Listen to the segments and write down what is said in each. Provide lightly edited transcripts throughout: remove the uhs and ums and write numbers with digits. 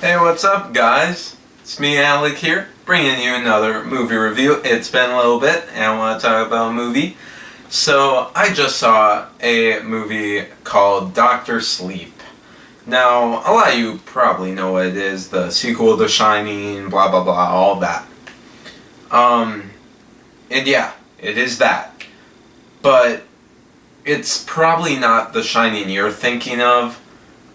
Hey, what's up, guys? It's me, Alec, here, bringing you another movie review. It's been a little bit, and I want to talk about a movie. So, I just saw a movie called Doctor Sleep. Now, a lot of you probably know what it is, the sequel to Shining, blah blah blah, all that. And yeah, it is that. But it's probably not The Shining you're thinking of.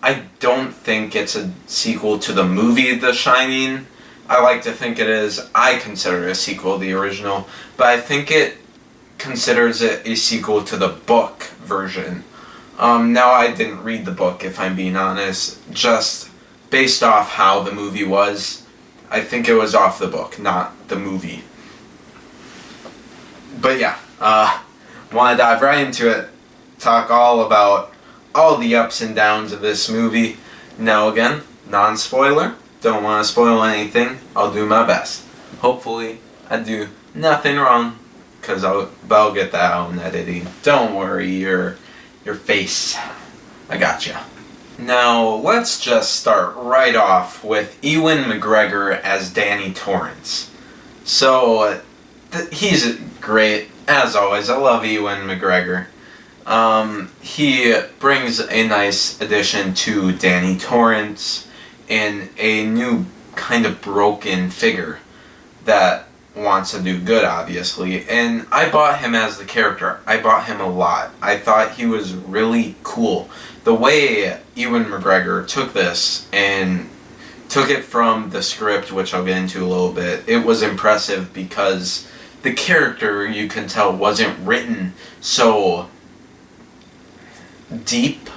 I don't think it's a sequel to the movie The Shining. I like to think it is. I consider it a sequel to the original, but I think it considers it a sequel to the book version. Now, I didn't read the book, if I'm being honest. Just based off how the movie was, I think it was off the book, not the movie. But yeah, want to dive right into it. Talk all about all the ups and downs of this movie. Now again, non-spoiler. Don't want to spoil anything. I'll do my best. Hopefully, I do nothing wrong, because I'll get that out in editing. Don't worry, your face. I gotcha. Now, let's just start right off with Ewan McGregor as Danny Torrance. So, he's great, as always. I love Ewan McGregor. He brings a nice addition to Danny Torrance and a new kind of broken figure that wants to do good, obviously. And I bought him as the character. I bought him a lot. I thought he was really cool. The way Ewan McGregor took this and took it from the script, which I'll get into a little bit, it was impressive because the character, you can tell, wasn't written so deep,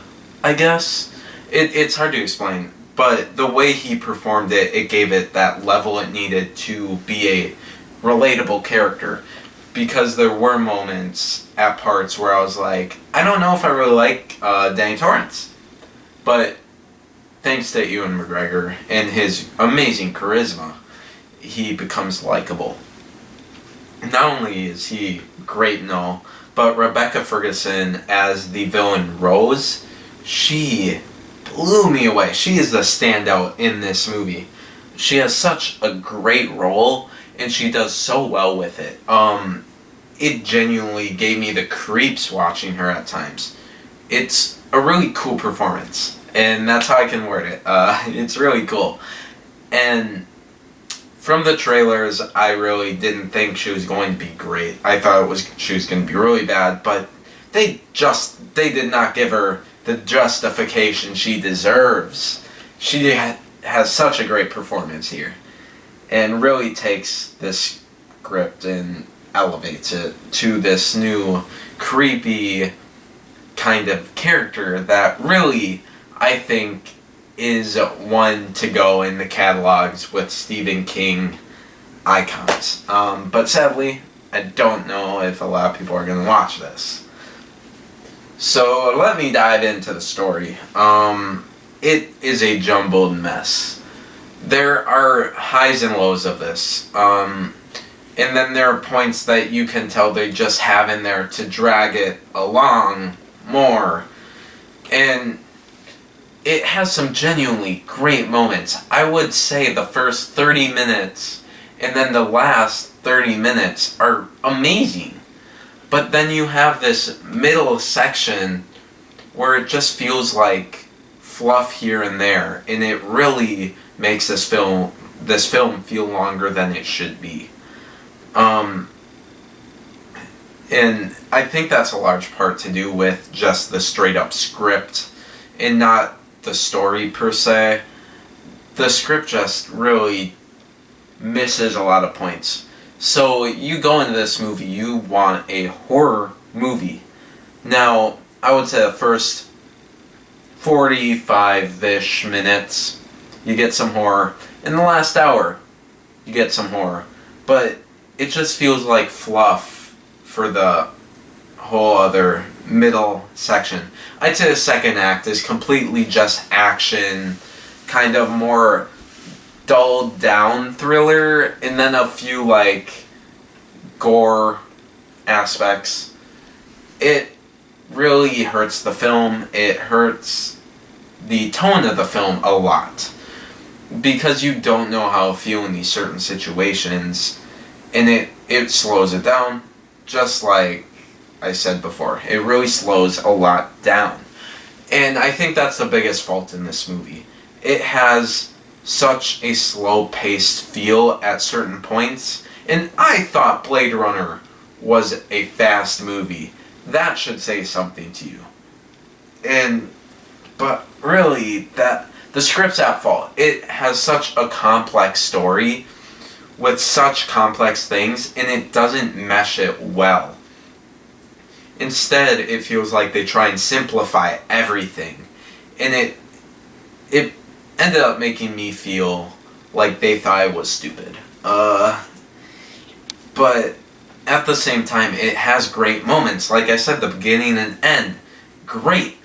I guess. It's hard to explain, but the way he performed it, it gave it that level it needed to be a relatable character. Because there were moments at parts where I was like, I don't know if I really like Danny Torrance. But thanks to Ewan McGregor and his amazing charisma, he becomes likable. Not only is he great and all, but Rebecca Ferguson as the villain Rose, she blew me away. She is the standout in this movie. She has such a great role, and she does so well with it. It genuinely gave me the creeps watching her at times. It's a really cool performance, and that's how I can word it. It's really cool. And from the trailers, I really didn't think she was going to be great. I thought she was going to be really bad, but they did not give her the justification she deserves. She has such a great performance here, and really takes this script and elevates it to this new creepy kind of character that really, I think, is one to go in the catalogs with Stephen King icons. But sadly, I don't know if a lot of people are going to watch this. So let me dive into the story. It is a jumbled mess. There are highs and lows of this. And then there are points that you can tell they just have in there to drag it along more. And it has some genuinely great moments. I would say the first 30 minutes and then the last 30 minutes are amazing. But then you have this middle section where it just feels like fluff here and there, and it really makes this film feel longer than it should be. And I think that's a large part to do with just the straight up script and not the story per se. The script just really misses a lot of points. So you go into this movie, you want a horror movie. Now, I would say the first 45-ish minutes, you get some horror. In the last hour, you get some horror. But it just feels like fluff for the whole other middle section. I'd say the second act is completely just action, kind of more dulled down thriller, and then a few like gore aspects. It really hurts the film. It hurts the tone of the film a lot. because you don't know how to feel in these certain situations, and it slows it down, just like I said before. It really slows a lot down. And I think that's the biggest fault in this movie. It has such a slow-paced feel at certain points, and I thought Blade Runner was a fast movie. That should say something to you. But really, the script's at fault. It has such a complex story with such complex things, and it doesn't mesh it well. Instead, it feels like they try and simplify everything, and it ended up making me feel like they thought I was stupid. But at the same time, it has great moments. Like I said, the beginning and end, great,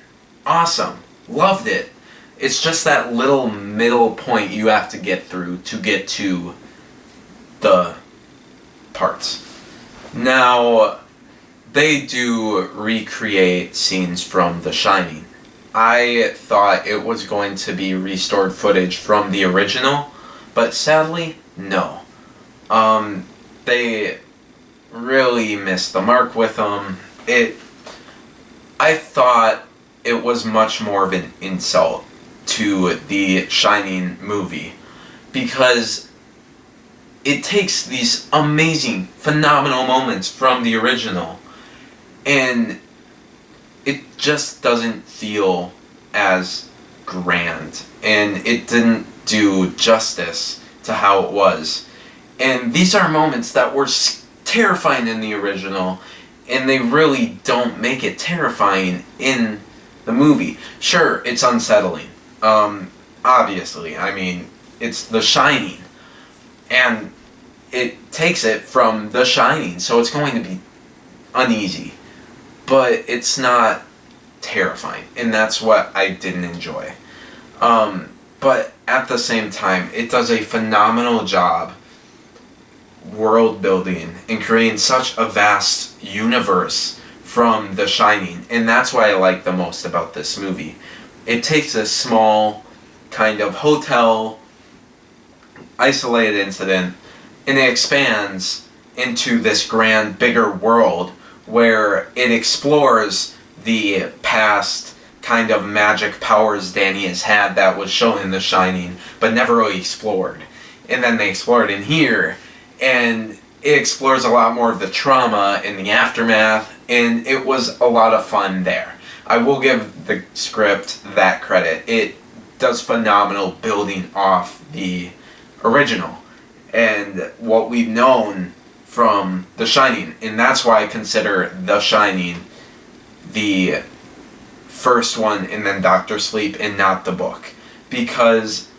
awesome, loved it. It's just that little middle point you have to get through to get to the parts. Now, they do recreate scenes from The Shining. I thought it was going to be restored footage from the original, but sadly, no. They really missed the mark with them. I thought it was much more of an insult to the Shining movie, because it takes these amazing, phenomenal moments from the original, and it just doesn't feel as grand, and it didn't do justice to how it was. And these are moments that were terrifying in the original, and they really don't make it terrifying in the movie. Sure, it's unsettling. Obviously, I mean, it's The Shining, and it takes it from The Shining, so it's going to be uneasy, but it's not terrifying, and that's what I didn't enjoy. But at the same time, it does a phenomenal job world building and creating such a vast universe from The Shining, and that's what I like the most about this movie. It takes a small kind of hotel isolated incident, and it expands into this grand, bigger world where it explores the past kind of magic powers Danny has had that was shown in The Shining, but never really explored. And then they explore it in here, and it explores a lot more of the trauma and the aftermath, and it was a lot of fun there. I will give the script that credit. It does phenomenal building off the original and what we've known from The Shining, and that's why I consider The Shining the first one and then Doctor Sleep and not the book, because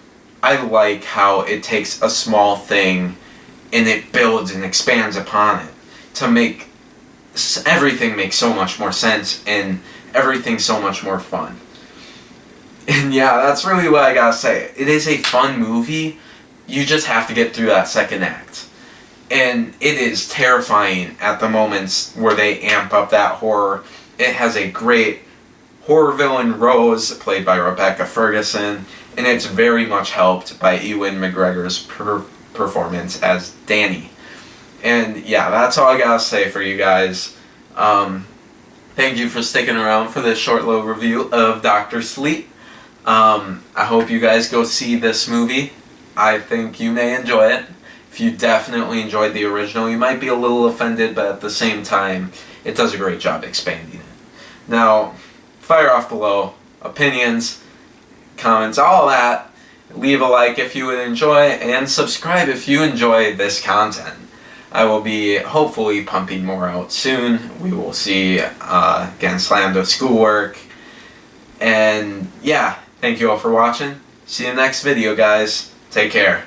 I like how it takes a small thing and it builds and expands upon it to make everything make so much more sense and everything so much more fun. And yeah, that's really what I gotta say. It is a fun movie. You just have to get through that second act. And it is terrifying at the moments where they amp up that horror. It has a great horror villain, Rose, played by Rebecca Ferguson, and it's very much helped by Ewan McGregor's performance as Danny. And yeah, that's all I gotta say for you guys. Thank you for sticking around for this short little review of Doctor Sleep. I hope you guys go see this movie. I think you may enjoy it. If you definitely enjoyed the original, you might be a little offended, but at the same time, it does a great job expanding it. Now, fire off below, opinions, comments, all that. Leave a like if you would enjoy, and subscribe if you enjoy this content. I will be hopefully pumping more out soon. We will see, getting slammed with schoolwork. And yeah, thank you all for watching. See you next video, guys. Take care.